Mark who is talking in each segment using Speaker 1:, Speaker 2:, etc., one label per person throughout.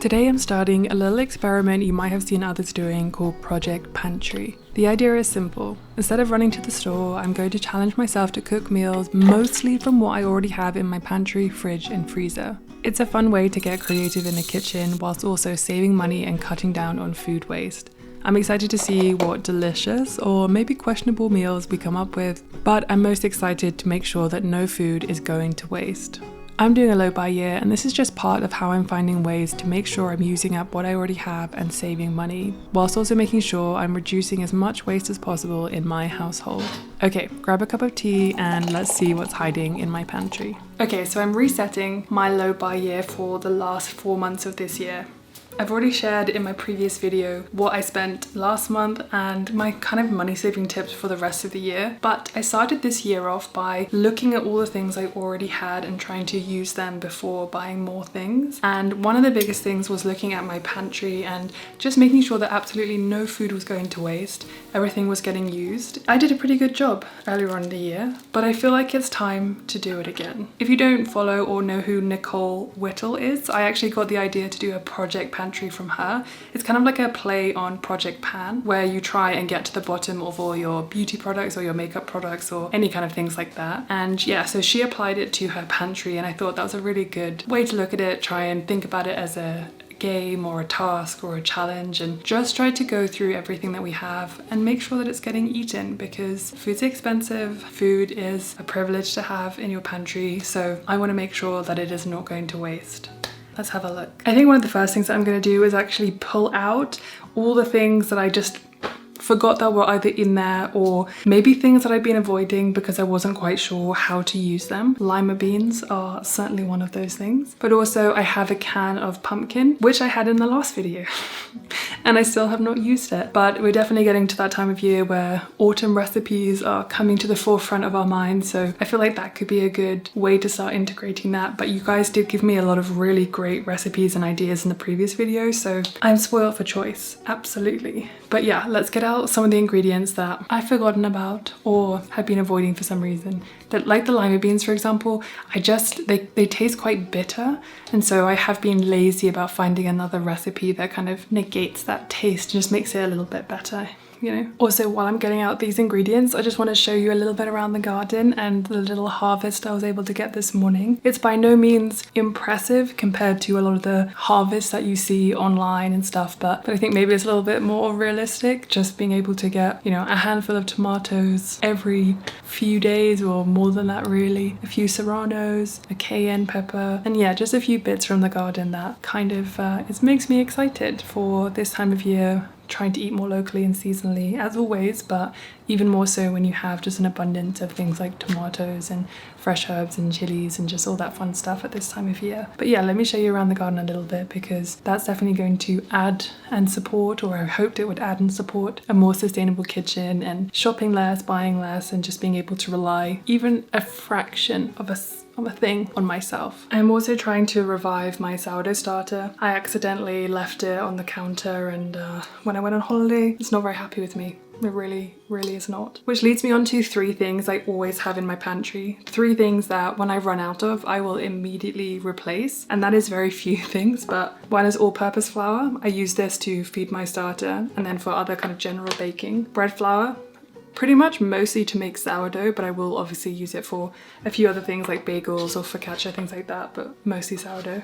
Speaker 1: Today I'm starting a little experiment you might have seen others doing called Project Pantry. The idea is simple. Instead of running to the store, I'm going to challenge myself to cook meals mostly from what I already have in my pantry, fridge and freezer. It's a fun way to get creative in the kitchen whilst also saving money and cutting down on food waste. I'm excited to see what delicious or maybe questionable meals we come up with, but I'm most excited to make sure that no food is going to waste. I'm doing a low buy year, and this is just part of how I'm finding ways to make sure I'm using up what I already have and saving money, whilst also making sure I'm reducing as much waste as possible in my household. Okay, grab a cup of tea and let's see what's hiding in my pantry. Okay, so I'm resetting my low buy year for the last 4 months of this year. I've already shared in my previous video what I spent last month and my kind of money saving tips for the rest of the year, but I started this year off by looking at all the things I already had and trying to use them before buying more things. And one of the biggest things was looking at my pantry and just making sure that absolutely no food was going to waste, everything was getting used. I did a pretty good job earlier on in the year, but I feel like it's time to do it again. If you don't follow or know who Nicole Whittle is, I actually got the idea to do a Project Pantry from her. It's kind of like a play on Project Pan, where you try and get to the bottom of all your beauty products or your makeup products or any kind of things like that. And yeah, so she applied it to her pantry, and I thought that was a really good way to look at it, try and think about it as a game or a task or a challenge, and just try to go through everything that we have and make sure that it's getting eaten, because food's expensive, food is a privilege to have in your pantry, so I want to make sure that it is not going to waste. Let's have a look. I think one of the first things that I'm going to do is actually pull out all the things that I just forgot that were either in there, or maybe things that I've been avoiding because I wasn't quite sure how to use them. Lima beans are certainly one of those things. But also I have a can of pumpkin, which I had in the last video. And I still have not used it. But we're definitely getting to that time of year where autumn recipes are coming to the forefront of our minds. So I feel like that could be a good way to start integrating that. But you guys did give me a lot of really great recipes and ideas in the previous video, so I'm spoiled for choice, absolutely. But yeah, let's get out some of the ingredients that I've forgotten about or have been avoiding for some reason. That, like the lima beans, for example, they taste quite bitter, and so I have been lazy about finding another recipe that kind of negates that taste, just makes it a little bit better, you know. Also, while I'm getting out these ingredients, I just want to show you a little bit around the garden and the little harvest I was able to get this morning. It's by no means impressive compared to a lot of the harvests that you see online and stuff, but I think maybe it's a little bit more realistic, just being able to get, you know, a handful of tomatoes every few days, or more than that really, a few serranos, a cayenne pepper, and yeah, just a few bits from the garden that kind of it makes me excited for this time of year, trying to eat more locally and seasonally as always, but even more so when you have just an abundance of things like tomatoes and fresh herbs and chilies and just all that fun stuff at this time of year. But yeah, let me show you around the garden a little bit, because that's definitely going to add and support, or I hoped it would add and support, a more sustainable kitchen and shopping less, buying less, and just being able to rely even a fraction of a thing on myself. I'm also trying to revive my sourdough starter. I accidentally left it on the counter, and when I went on holiday, it's not very happy with me. It really is not. Which leads me on to 3 things I always have in my pantry. 3 things that when I run out of, I will immediately replace. And that is very few things, but one is all-purpose flour. I use this to feed my starter, and then for other kind of general baking. Bread flour, pretty much mostly to make sourdough, but I will obviously use it for a few other things like bagels or focaccia, things like that, but mostly sourdough.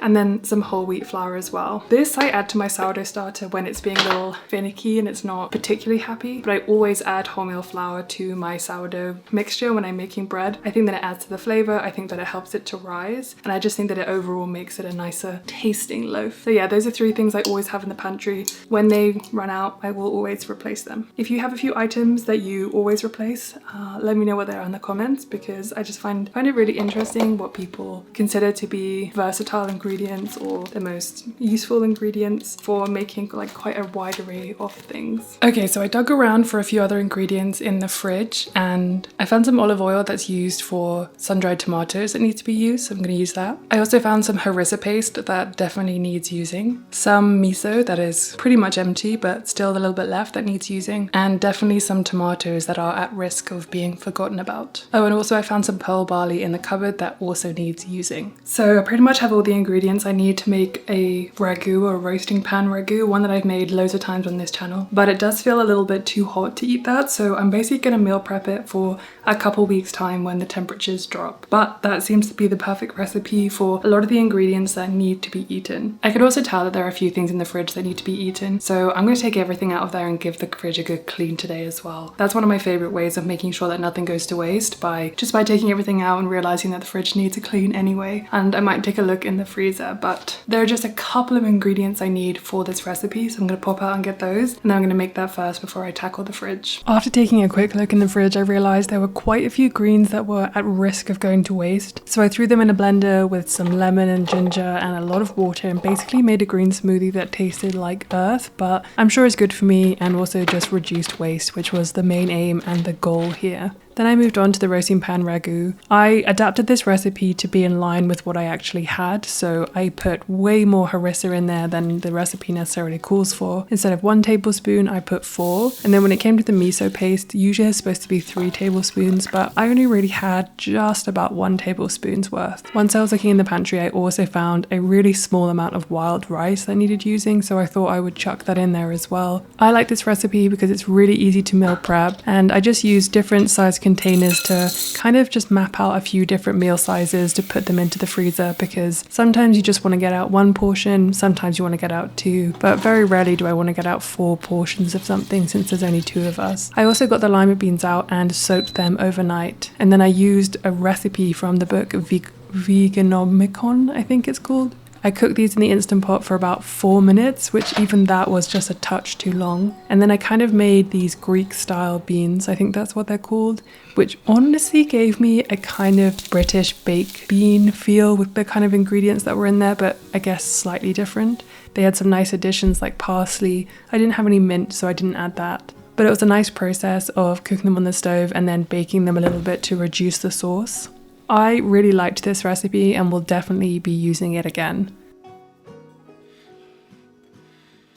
Speaker 1: And then some whole wheat flour as well. This I add to my sourdough starter when it's being a little finicky and it's not particularly happy, but I always add wholemeal flour to my sourdough mixture when I'm making bread. I think that it adds to the flavor, I think that it helps it to rise, and I just think that it overall makes it a nicer tasting loaf. So yeah, those are 3 things I always have in the pantry. When they run out, I will always replace them. If you have a few items that you always replace, let me know what they are in the comments, because I just find it really interesting what people consider to be versatile ingredients or the most useful ingredients for making like quite a wide array of things. Okay, so I dug around for a few other ingredients in the fridge, and I found some olive oil that's used for sun-dried tomatoes that needs to be used, so I'm going to use that. I also found some harissa paste that definitely needs using, some miso that is pretty much empty but still a little bit left that needs using, and definitely some tomatoes that are at risk of being forgotten about. Oh, and also I found some pearl barley in the cupboard that also needs using. So I pretty much have all the ingredients ingredients I need to make a ragu or roasting pan ragu, one that I've made loads of times on this channel, but it does feel a little bit too hot to eat that, so I'm basically going to meal prep it for a couple weeks time when the temperatures drop. But that seems to be the perfect recipe for a lot of the ingredients that need to be eaten. I could also tell that there are a few things in the fridge that need to be eaten, so I'm going to take everything out of there and give the fridge a good clean today as well. That's one of my favorite ways of making sure that nothing goes to waste, by taking everything out and realizing that the fridge needs a clean anyway. And I might take a look in the freezer, but there are just a couple of ingredients I need for this recipe, so I'm going to pop out and get those, and then I'm going to make that first before I tackle the fridge. After taking a quick look in the fridge, I realized there were quite a few greens that were at risk of going to waste, so I threw them in a blender with some lemon and ginger and a lot of water and basically made a green smoothie that tasted like earth, but I'm sure it's good for me and also just reduced waste, which was the main aim and the goal here. Then I moved on to the roasting pan ragu. I adapted this recipe to be in line with what I actually had, so I put way more harissa in there than the recipe necessarily calls for. Instead of 1 tablespoon, I put 4. And then when it came to the miso paste, usually it's supposed to be 3 tablespoons, but I only really had just about 1 tablespoon's worth. Once I was looking in the pantry, I also found a really small amount of wild rice that needed using, so I thought I would chuck that in there as well. I like this recipe because it's really easy to meal prep, and I just used different size containers to kind of just map out a few different meal sizes to put them into the freezer, because sometimes you just want to get out 1 portion, sometimes you want to get out 2, but very rarely do I want to get out 4 portions of something since there's only 2 of us. I also got the lima beans out and soaked them overnight, and then I used a recipe from the book Veganomicon, I think it's called. I cooked these in the Instant Pot for about 4 minutes, which even that was just a touch too long. And then I kind of made these Greek style beans, I think that's what they're called, which honestly gave me a kind of British baked bean feel with the kind of ingredients that were in there, but I guess slightly different. They had some nice additions like parsley. I didn't have any mint, so I didn't add that. But it was a nice process of cooking them on the stove and then baking them a little bit to reduce the sauce. I really liked this recipe and will definitely be using it again.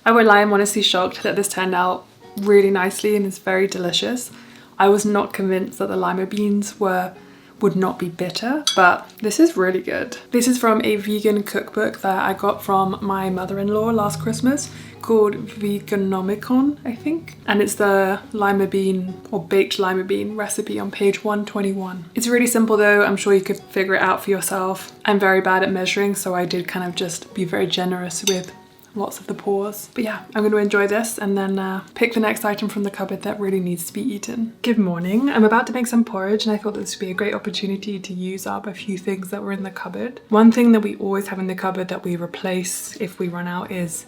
Speaker 1: I won't lie, I'm honestly shocked that this turned out really nicely and is very delicious. I was not convinced that the lima beans would not be bitter, but this is really good. This is from a vegan cookbook that I got from my mother-in-law last Christmas called Veganomicon, I think. And it's the lima bean or baked lima bean recipe on page 121. It's really simple though, I'm sure you could figure it out for yourself. I'm very bad at measuring, so I did kind of just be very generous with lots of the pours. But yeah, I'm going to enjoy this and then pick the next item from the cupboard that really needs to be eaten. Good morning. I'm about to make some porridge and I thought this would be a great opportunity to use up a few things that were in the cupboard. One thing that we always have in the cupboard that we replace if we run out is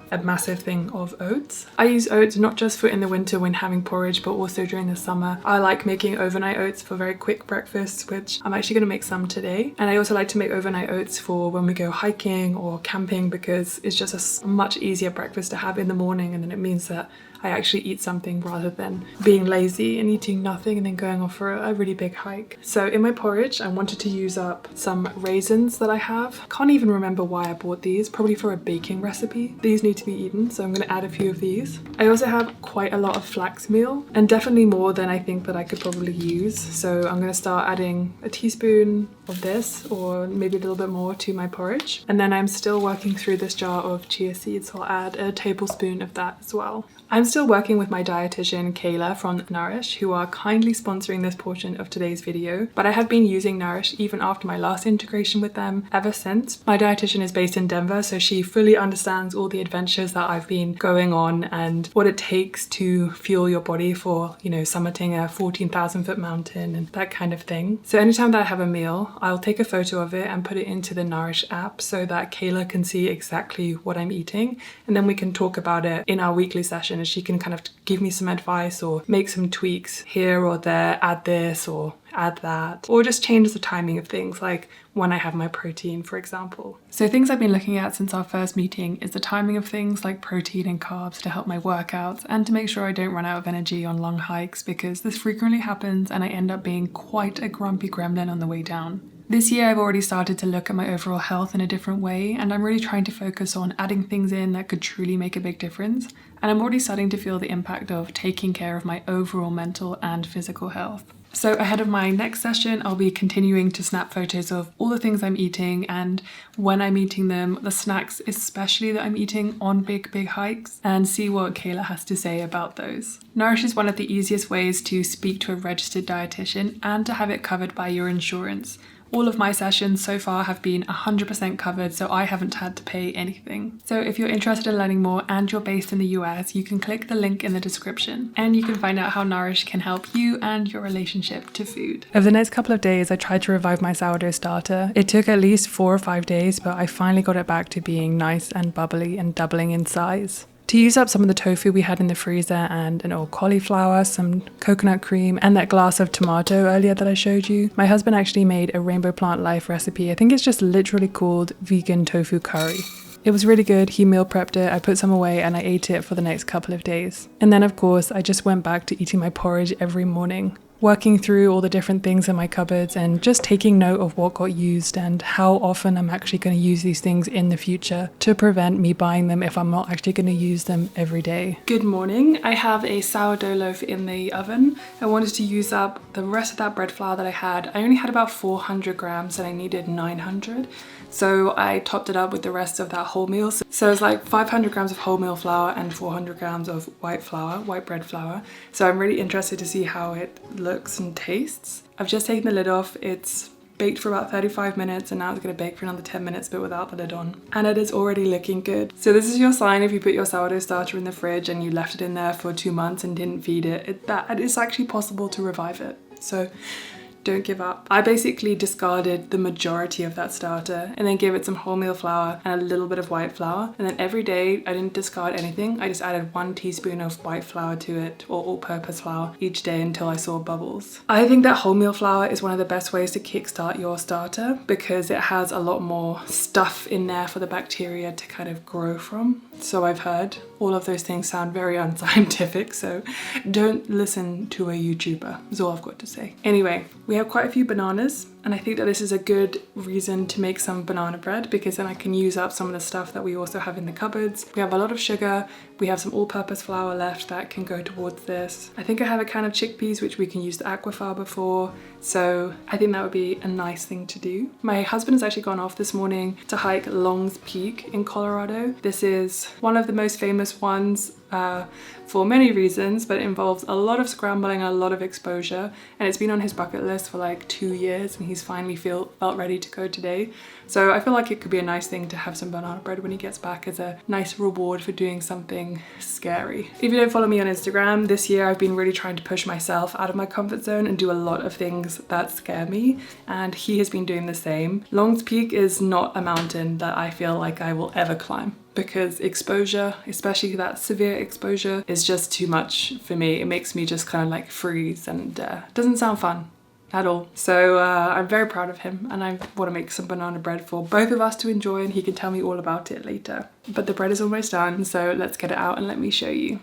Speaker 1: a massive thing of oats. I use oats not just for in the winter when having porridge, but also during the summer. I like making overnight oats for very quick breakfasts, which I'm actually going to make some today. And I also like to make overnight oats for when we go hiking or camping, because it's just a much easier breakfast to have in the morning, and then it means that I actually eat something rather than being lazy and eating nothing and then going off for a really big hike. So in my porridge, I wanted to use up some raisins that I have. Can't even remember why I bought these, probably for a baking recipe. These need to be eaten, so I'm going to add a few of these. I also have quite a lot of flax meal, and definitely more than I think that I could probably use. So I'm going to start adding a teaspoon of this, or maybe a little bit more, to my porridge. And then I'm still working through this jar of chia seeds, so I'll add a tablespoon of that as well. I'm still working with my dietitian Kayla from Nourish, who are kindly sponsoring this portion of today's video, but I have been using Nourish even after my last integration with them ever since. My dietitian is based in Denver, so she fully understands all the adventures that I've been going on and what it takes to fuel your body for, you know, summiting a 14,000 foot mountain and that kind of thing. So anytime that I have a meal, I'll take a photo of it and put it into the Nourish app so that Kayla can see exactly what I'm eating, and then we can talk about it in our weekly session, and she can kind of give me some advice or make some tweaks here or there, add this or add that, or just change the timing of things, like when I have my protein, for example. So things I've been looking at since our first meeting is the timing of things like protein and carbs to help my workouts and to make sure I don't run out of energy on long hikes, because this frequently happens and I end up being quite a grumpy gremlin on the way down. This year I've already started to look at my overall health in a different way, and I'm really trying to focus on adding things in that could truly make a big difference, and I'm already starting to feel the impact of taking care of my overall mental and physical health. So ahead of my next session, I'll be continuing to snap photos of all the things I'm eating and when I'm eating them, the snacks especially that I'm eating on big hikes, and see what Kayla has to say about those. Nourish is one of the easiest ways to speak to a registered dietitian and to have it covered by your insurance. All of my sessions so far have been 100% covered, so I haven't had to pay anything. So if you're interested in learning more and you're based in the US, you can click the link in the description and you can find out how Nourish can help you and your relationship to food. Over the next couple of days, I tried to revive my sourdough starter. It took at least 4 or 5 days, but I finally got it back to being nice and bubbly and doubling in size. To use up some of the tofu we had in the freezer and an old cauliflower, some coconut cream, and that glass of tomato earlier that I showed you, my husband actually made a rainbow plant life recipe. I think it's just literally called vegan tofu curry. It was really good. He meal prepped it, I put some away, and I ate it for the next couple of days. And then of course, I just went back to eating my porridge every morning, working through all the different things in my cupboards and just taking note of what got used and how often I'm actually going to use these things in the future to prevent me buying them if I'm not actually going to use them every day. Good morning. I have a sourdough loaf in the oven. I wanted to use up the rest of that bread flour that I had. I only had about 400 grams and I needed 900. So I topped it up with the rest of that wholemeal. So it's like 500 grams of wholemeal flour and 400 grams of white bread flour. So I'm really interested to see how it looks and tastes. I've just taken the lid off. It's baked for about 35 minutes and now it's going to bake for another 10 minutes but without the lid on. And it is already looking good. So this is your sign if you put your sourdough starter in the fridge and you left it in there for 2 months and didn't feed it. It's actually possible to revive it. So don't give up. I basically discarded the majority of that starter and then gave it some wholemeal flour and a little bit of white flour. And then every day I didn't discard anything. I just added 1 teaspoon of white flour to it, or all-purpose flour, each day until I saw bubbles. I think that wholemeal flour is one of the best ways to kickstart your starter because it has a lot more stuff in there for the bacteria to kind of grow from. So I've heard. All of those things sound very unscientific, so don't listen to a YouTuber, is all I've got to say. Anyway, we have quite a few bananas, and I think that this is a good reason to make some banana bread because then I can use up some of the stuff that we also have in the cupboards. We have a lot of sugar, we have some all-purpose flour left that can go towards this. I think I have a can of chickpeas which we can use the aquafaba for, so I think that would be a nice thing to do. My husband has actually gone off this morning to hike Long's Peak in Colorado. This is one of the most famous ones for many reasons, but it involves a lot of scrambling and a lot of exposure, and it's been on his bucket list for like 2 years and he's finally felt ready to go today. So I feel like it could be a nice thing to have some banana bread when he gets back as a nice reward for doing something scary. If you don't follow me on Instagram, this year I've been really trying to push myself out of my comfort zone and do a lot of things that scare me, and he has been doing the same. Long's Peak is not a mountain that I feel like I will ever climb, because exposure, especially that severe exposure, is just too much for me. It makes me just kind of like freeze and doesn't sound fun at all. So I'm very proud of him and I want to make some banana bread for both of us to enjoy and he can tell me all about it later. But the bread is almost done, so let's get it out and let me show you.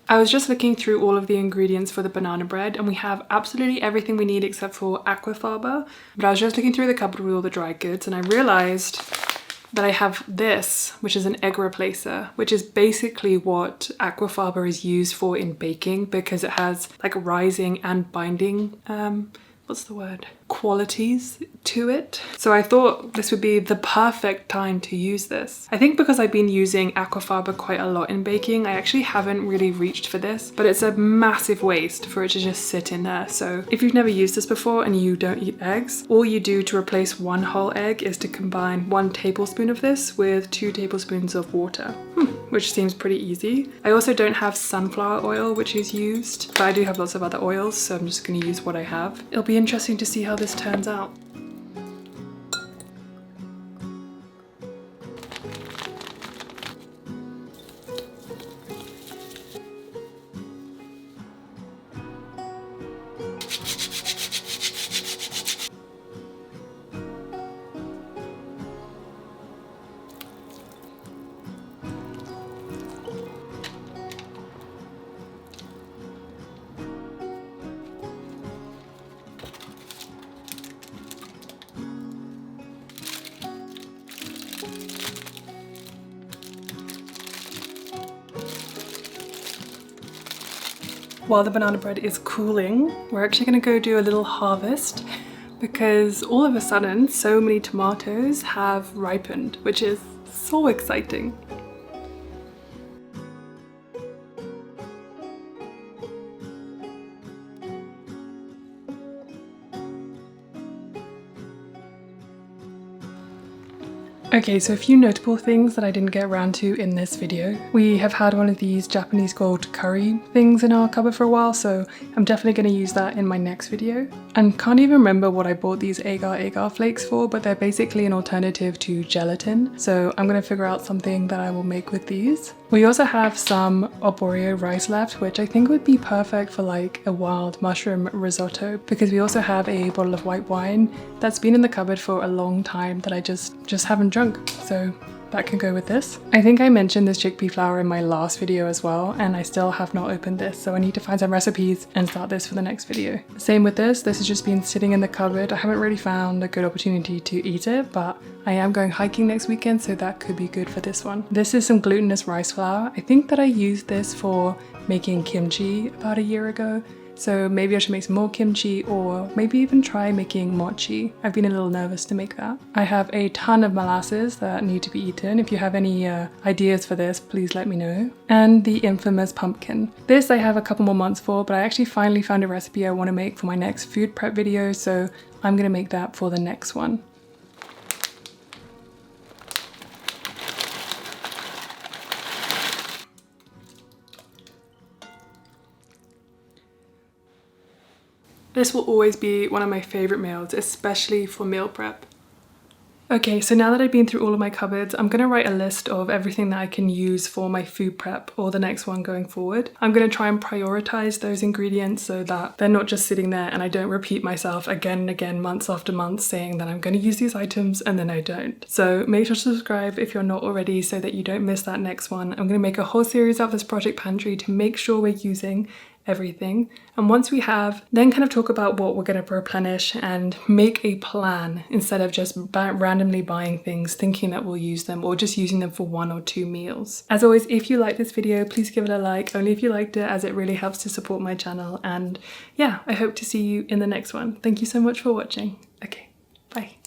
Speaker 1: I was just looking through all of the ingredients for the banana bread and we have absolutely everything we need except for aquafaba. But I was just looking through the cupboard with all the dry goods and I realized that I have this, which is an egg replacer, which is basically what aquafaba is used for in baking because it has like rising and binding, what's the word? Qualities to it. So I thought this would be the perfect time to use this. I think because I've been using aquafaba quite a lot in baking, I actually haven't really reached for this, but it's a massive waste for it to just sit in there. So if you've never used this before and you don't eat eggs, all you do to replace 1 whole egg is to combine 1 tablespoon of this with 2 tablespoons of water, which seems pretty easy. I also don't have sunflower oil, which is used, but I do have lots of other oils, so I'm just going to use what I have. It'll be interesting to see how this turns out. while the banana bread is cooling, we're actually gonna go do a little harvest because all of a sudden so many tomatoes have ripened, which is so exciting. Okay, so a few notable things that I didn't get around to in this video. We have had one of these Japanese gold curry things in our cupboard for a while, so I'm definitely going to use that in my next video. And can't even remember what I bought these agar flakes for, but they're basically an alternative to gelatin. So I'm going to figure out something that I will make with these. We also have some arborio rice left, which I think would be perfect for like a wild mushroom risotto, because we also have a bottle of white wine that's been in the cupboard for a long time that I just haven't drunk. So that can go with this. I think I mentioned this chickpea flour in my last video as well, and I still have not opened this, so I need to find some recipes and start this for the next video. Same with this has just been sitting in the cupboard. I haven't really found a good opportunity to eat it, but I am going hiking next weekend, so that could be good for this one. This is some glutinous rice flour. I think that I used this for making kimchi about a year ago. So maybe I should make some more kimchi, or maybe even try making mochi. I've been a little nervous to make that. I have a ton of molasses that need to be eaten. If you have any ideas for this, please let me know. And the infamous pumpkin. This I have a couple more months for, but I actually finally found a recipe I want to make for my next food prep video, so I'm going to make that for the next one. This will always be one of my favourite meals, especially for meal prep. Okay, so now that I've been through all of my cupboards, I'm going to write a list of everything that I can use for my food prep or the next one going forward. I'm going to try and prioritise those ingredients so that they're not just sitting there and I don't repeat myself again and again, months after months, saying that I'm going to use these items and then I don't. So make sure to subscribe if you're not already so that you don't miss that next one. I'm going to make a whole series of this project pantry to make sure we're using everything, and once we have, then kind of talk about what we're going to replenish and make a plan instead of just randomly buying things thinking that we'll use them or just using them for 1 or 2 meals. As always, if you like this video, please give it a like, only if you liked it, as it really helps to support my channel. And yeah, I hope to see you in the next one. Thank you so much for watching. Okay, bye.